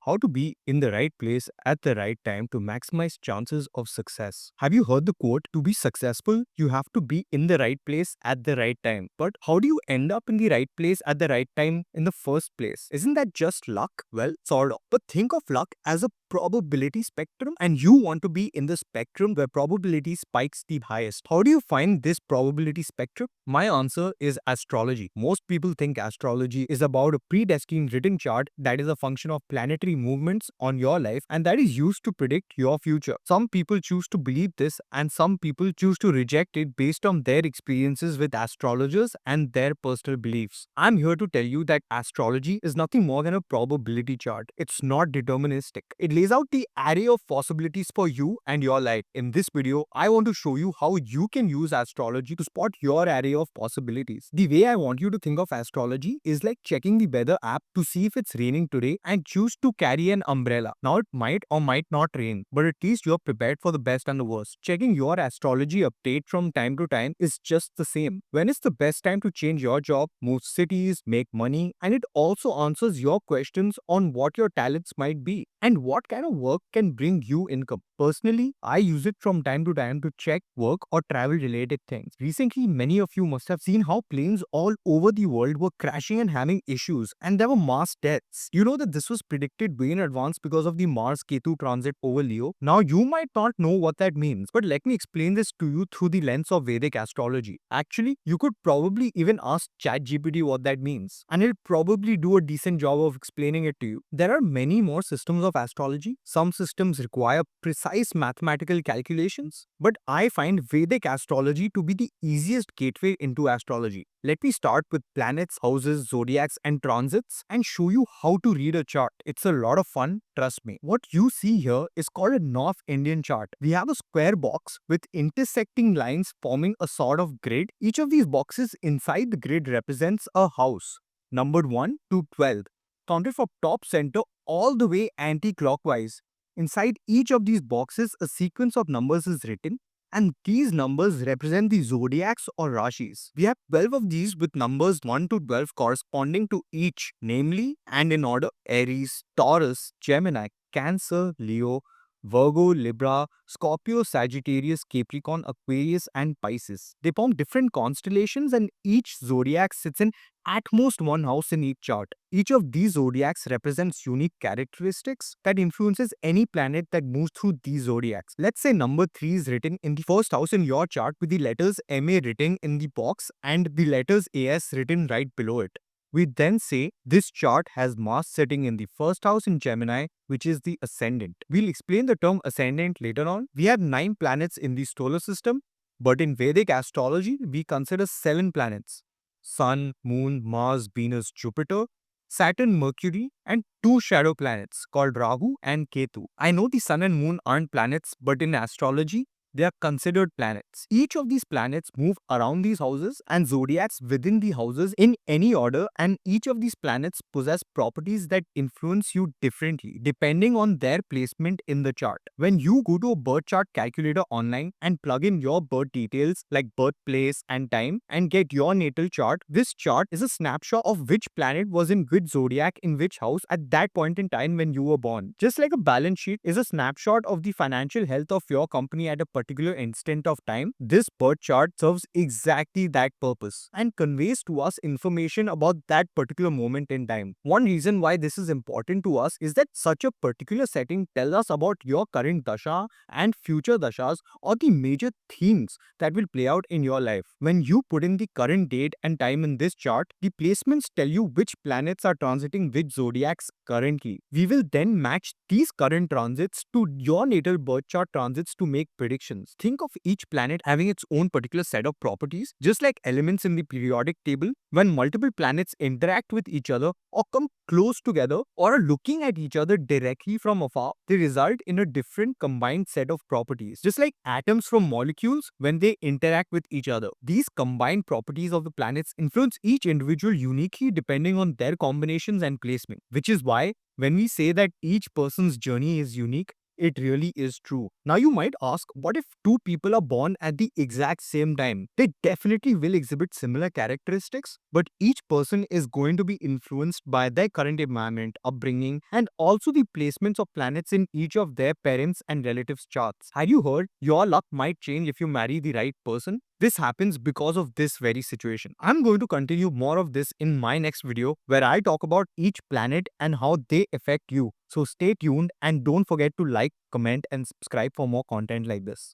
how to be in the right place at the right time to maximize chances of success. Have you heard the quote, to be successful, you have to be in the right place at the right time? But how do you end up in the right place at the right time in the first place? Isn't that just luck? Well, sort of. But think of luck as a probability spectrum, and you want to be in the spectrum where probability spikes the highest. How do you find this probability spectrum? My answer is astrology. Most people think astrology is about a predestined written chart that is a function of planetary movements on your life and that is used to predict your future. Some people choose to believe this and some people choose to reject it based on their experiences with astrologers and their personal beliefs. I'm here to tell you that astrology is nothing more than a probability chart. It's not deterministic. It lays out the array of possibilities for you and your life. In this video, I want to show you how you can use astrology to spot your array of possibilities. The way I want you to think of astrology is like checking the weather app to see if it's raining today and choose to carry an umbrella. Now it might or might not rain, but at least you're prepared for the best and the worst. Checking your astrology update from time to time is just the same. When is the best time to change your job, move cities, make money, and it also answers your questions on what your talents might be and what kind of work can bring you income. Personally, I use it from time to time to check work or travel related things. Recently, many of you must have seen how planes all over the world were crashing and having issues, and there were mass deaths. You know that this was predicted way in advance because of the Mars-Ketu transit over Leo. Now, you might not know what that means, but let me explain this to you through the lens of Vedic astrology. Actually, you could probably even ask ChatGPT what that means, and it'll probably do a decent job of explaining it to you. There are many more systems of astrology. Some systems require precise mathematical calculations, but I find Vedic astrology to be the easiest gateway into astrology. Let me start with planets, houses, zodiacs, and transits and show you how to read a chart. It's a lot of fun, trust me. What you see here is called a North Indian chart. We have a square box with intersecting lines forming a sort of grid. Each of these boxes inside the grid represents a house, numbered 1 to 12, counted from top center all the way anti-clockwise. Inside each of these boxes, a sequence of numbers is written, and these numbers represent the zodiacs or rashis. We have 12 of these with numbers 1 to 12 corresponding to each, namely and in order: Aries, Taurus, Gemini, Cancer, Leo, Virgo, Libra, Scorpio, Sagittarius, Capricorn, Aquarius, and Pisces. They form different constellations, and each zodiac sits in at most one house in each chart. Each of these zodiacs represents unique characteristics that influences any planet that moves through these zodiacs. Let's say number 3 is written in the first house in your chart with the letters MA written in the box and the letters AS written right below it. We then say this chart has Mars sitting in the first house in Gemini, which is the ascendant. We'll explain the term ascendant later on. We have 9 planets in the solar system, but in Vedic astrology, we consider 7 planets: Sun, Moon, Mars, Venus, Jupiter, Saturn, Mercury, and 2 shadow planets called Rahu and Ketu. I know the Sun and Moon aren't planets, but in astrology, they are considered planets. Each of these planets move around these houses and zodiacs within the houses in any order, and each of these planets possess properties that influence you differently depending on their placement in the chart. When you go to a birth chart calculator online and plug in your birth details like birthplace and time and get your natal chart, this chart is a snapshot of which planet was in which zodiac in which house at that point in time when you were born. Just like a balance sheet is a snapshot of the financial health of your company at a particular instant of time, this birth chart serves exactly that purpose and conveys to us information about that particular moment in time. One reason why this is important to us is that such a particular setting tells us about your current dasha and future dashas or the major themes that will play out in your life. When you put in the current date and time in this chart, the placements tell you which planets are transiting which zodiacs currently. We will then match these current transits to your natal birth chart transits to make predictions. Think of each planet having its own particular set of properties, just like elements in the periodic table. When multiple planets interact with each other or come close together or are looking at each other directly from afar, they result in a different combined set of properties. Just like atoms from molecules when they interact with each other. These combined properties of the planets influence each individual uniquely depending on their combinations and placement, which is why when we say that each person's journey is unique, It really is true. Now you might ask, what if two people are born at the exact same time? They definitely will exhibit similar characteristics, but each person is going to be influenced by their current environment, upbringing, and also the placements of planets in each of their parents' and relatives' charts. Had you heard your luck might change if you marry the right person? This happens because of this very situation. I'm going to continue more of this in my next video where I talk about each planet and how they affect you. So stay tuned and don't forget to like, comment, and subscribe for more content like this.